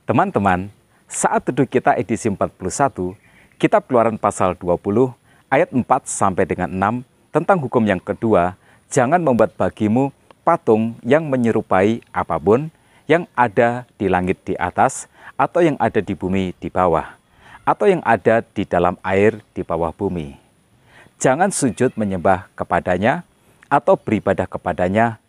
Teman-teman, saat teduh kita edisi 41, Kitab Keluaran pasal 20 ayat 4 sampai dengan 6 tentang hukum yang kedua, jangan membuat bagimu patung yang menyerupai apapun yang ada di langit di atas atau yang ada di bumi di bawah atau yang ada di dalam air di bawah bumi. Jangan sujud menyembah kepadanya atau beribadah kepadanya,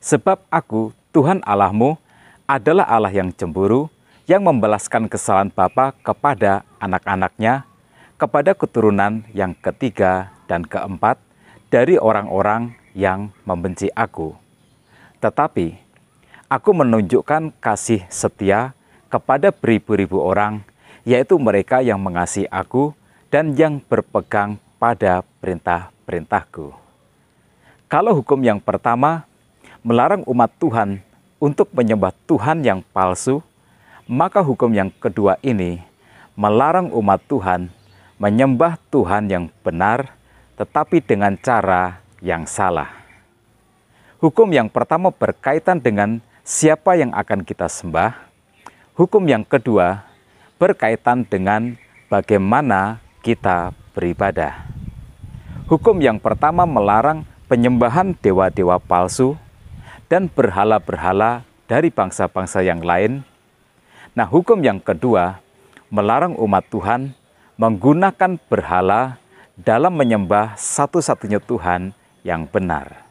sebab aku, Tuhan Allahmu, adalah Allah yang cemburu, yang membalaskan kesalahan bapa kepada anak-anaknya, kepada keturunan yang ketiga dan keempat dari orang-orang yang membenci aku. Tetapi aku menunjukkan kasih setia kepada beribu-ribu orang, yaitu mereka yang mengasihi aku dan yang berpegang pada perintah-perintahku. Kalau hukum yang pertama melarang umat Tuhan untuk menyembah Tuhan yang palsu, maka hukum yang kedua ini melarang umat Tuhan menyembah Tuhan yang benar, tetapi dengan cara yang salah. Hukum yang pertama berkaitan dengan siapa yang akan kita sembah. Hukum yang kedua berkaitan dengan bagaimana kita beribadah. Hukum yang pertama melarang penyembahan dewa-dewa palsu dan berhala-berhala dari bangsa-bangsa yang lain. Nah, hukum yang kedua melarang umat Tuhan menggunakan berhala dalam menyembah satu-satunya Tuhan yang benar.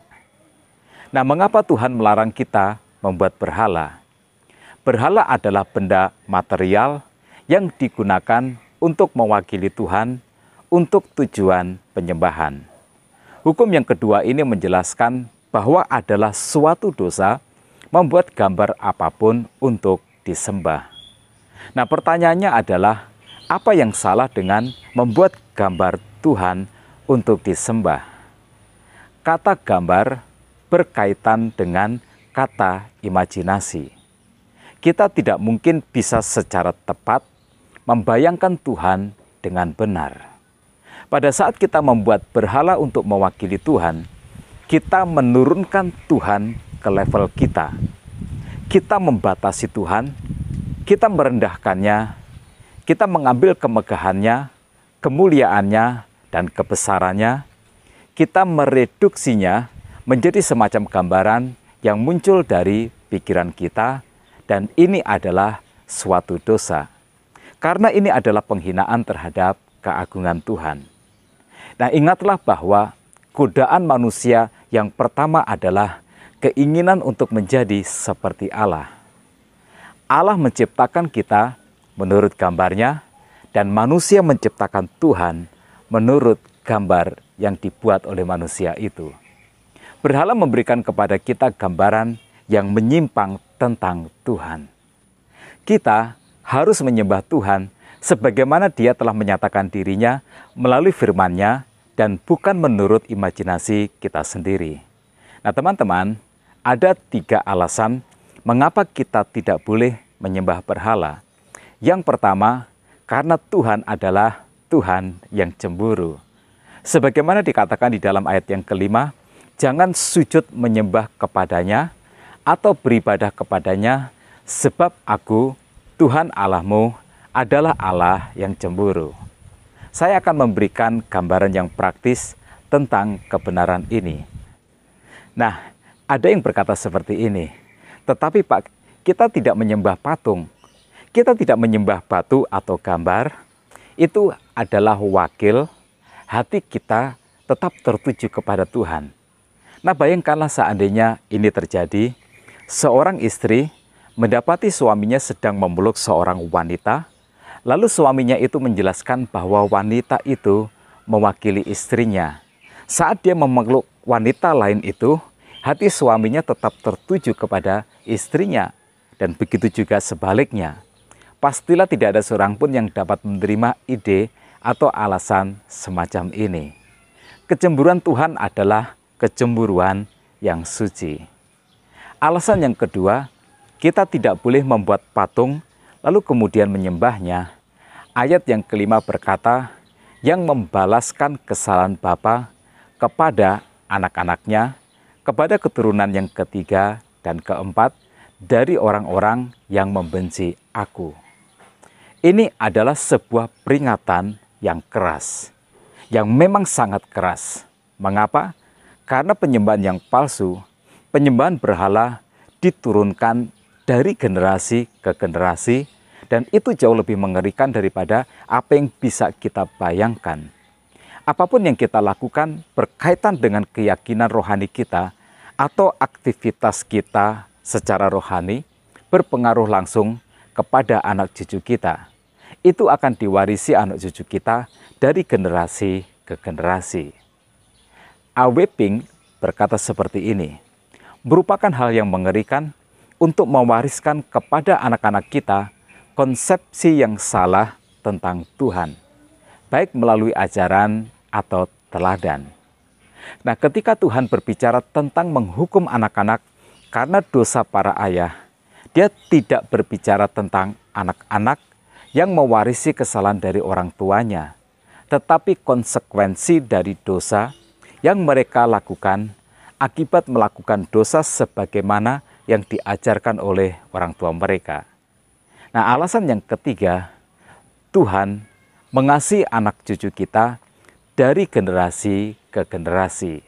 Nah, mengapa Tuhan melarang kita membuat berhala? Berhala adalah benda material yang digunakan untuk mewakili Tuhan untuk tujuan penyembahan. Hukum yang kedua ini menjelaskan bahwa adalah suatu dosa membuat gambar apapun untuk disembah. Nah, pertanyaannya adalah, apa yang salah dengan membuat gambar Tuhan untuk disembah? Kata gambar berkaitan dengan kata imajinasi. Kita tidak mungkin bisa secara tepat membayangkan Tuhan dengan benar. Pada saat kita membuat berhala untuk mewakili Tuhan, kita menurunkan Tuhan ke level kita. Kita membatasi Tuhan, kita merendahkannya, kita mengambil kemegahannya, kemuliaannya, dan kebesarannya. Kita mereduksinya menjadi semacam gambaran yang muncul dari pikiran kita, dan ini adalah suatu dosa. Karena ini adalah penghinaan terhadap keagungan Tuhan. Nah, ingatlah bahwa godaan manusia yang pertama adalah keinginan untuk menjadi seperti Allah. Allah menciptakan kita menurut gambarnya, dan manusia menciptakan Tuhan menurut gambar yang dibuat oleh manusia itu. Berhala memberikan kepada kita gambaran yang menyimpang tentang Tuhan. Kita harus menyembah Tuhan sebagaimana Dia telah menyatakan dirinya melalui firman-Nya dan bukan menurut imajinasi kita sendiri. Nah, teman-teman, ada 3 alasan mengapa kita tidak boleh menyembah berhala. Yang pertama, karena Tuhan adalah Tuhan yang cemburu. Sebagaimana dikatakan di dalam ayat yang kelima, jangan sujud menyembah kepadanya atau beribadah kepadanya, sebab aku, Tuhan Allahmu, adalah Allah yang cemburu. Saya akan memberikan gambaran yang praktis tentang kebenaran ini. Nah, ada yang berkata seperti ini, tetapi Pak, kita tidak menyembah patung, kita tidak menyembah batu atau gambar, itu adalah wakil, hati kita tetap tertuju kepada Tuhan. Nah, bayangkanlah seandainya ini terjadi, seorang istri mendapati suaminya sedang memeluk seorang wanita, lalu suaminya itu menjelaskan bahwa wanita itu mewakili istrinya. Saat dia memeluk wanita lain itu, hati suaminya tetap tertuju kepada istrinya, dan begitu juga sebaliknya. Pastilah tidak ada seorang pun yang dapat menerima ide atau alasan semacam ini. Kecemburuan Tuhan adalah kecemburuan yang suci. Alasan yang kedua, kita tidak boleh membuat patung lalu kemudian menyembahnya. Ayat yang kelima berkata, yang membalaskan kesalahan bapa kepada anak-anaknya, kepada keturunan yang ketiga dan keempat dari orang-orang yang membenci aku. Ini adalah sebuah peringatan yang keras, yang memang sangat keras. Mengapa? Karena penyembahan yang palsu, penyembahan berhala diturunkan dari generasi ke generasi, dan itu jauh lebih mengerikan daripada apa yang bisa kita bayangkan. Apapun yang kita lakukan berkaitan dengan keyakinan rohani kita atau aktivitas kita secara rohani berpengaruh langsung kepada anak cucu kita. Itu akan diwarisi anak cucu kita dari generasi ke generasi. A.W. Pink berkata seperti ini, merupakan hal yang mengerikan untuk mewariskan kepada anak-anak kita konsepsi yang salah tentang Tuhan, baik melalui ajaran atau teladan. Nah, ketika Tuhan berbicara tentang menghukum anak-anak karena dosa para ayah, Dia tidak berbicara tentang anak-anak yang mewarisi kesalahan dari orang tuanya, tetapi konsekuensi dari dosa yang mereka lakukan akibat melakukan dosa sebagaimana yang diajarkan oleh orang tua mereka. Nah, alasan yang ketiga, Tuhan mengasihi anak cucu kita dari generasi ke generasi.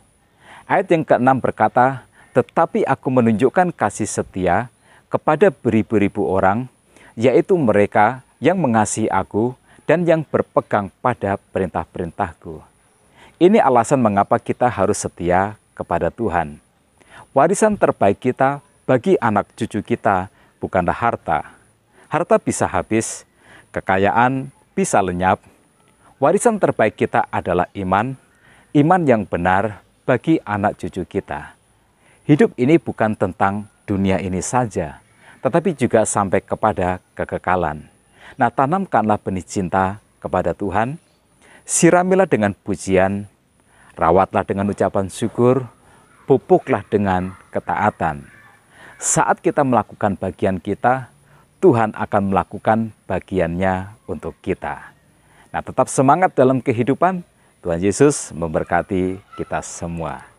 Ayat yang ke-6 berkata, tetapi aku menunjukkan kasih setia kepada beribu-ribu orang, yaitu mereka yang mengasihi aku dan yang berpegang pada perintah-perintahku. Ini alasan mengapa kita harus setia kepada Tuhan. Warisan terbaik kita bagi anak cucu kita bukanlah harta. Harta bisa habis, kekayaan bisa lenyap. Warisan terbaik kita adalah iman, iman yang benar bagi anak cucu kita. Hidup ini bukan tentang dunia ini saja, tetapi juga sampai kepada kekekalan. Nah, tanamkanlah benih cinta kepada Tuhan, siramilah dengan pujian, rawatlah dengan ucapan syukur, pupuklah dengan ketaatan. Saat kita melakukan bagian kita, Tuhan akan melakukan bagiannya untuk kita. Nah, tetap semangat dalam kehidupan. Tuhan Yesus memberkati kita semua.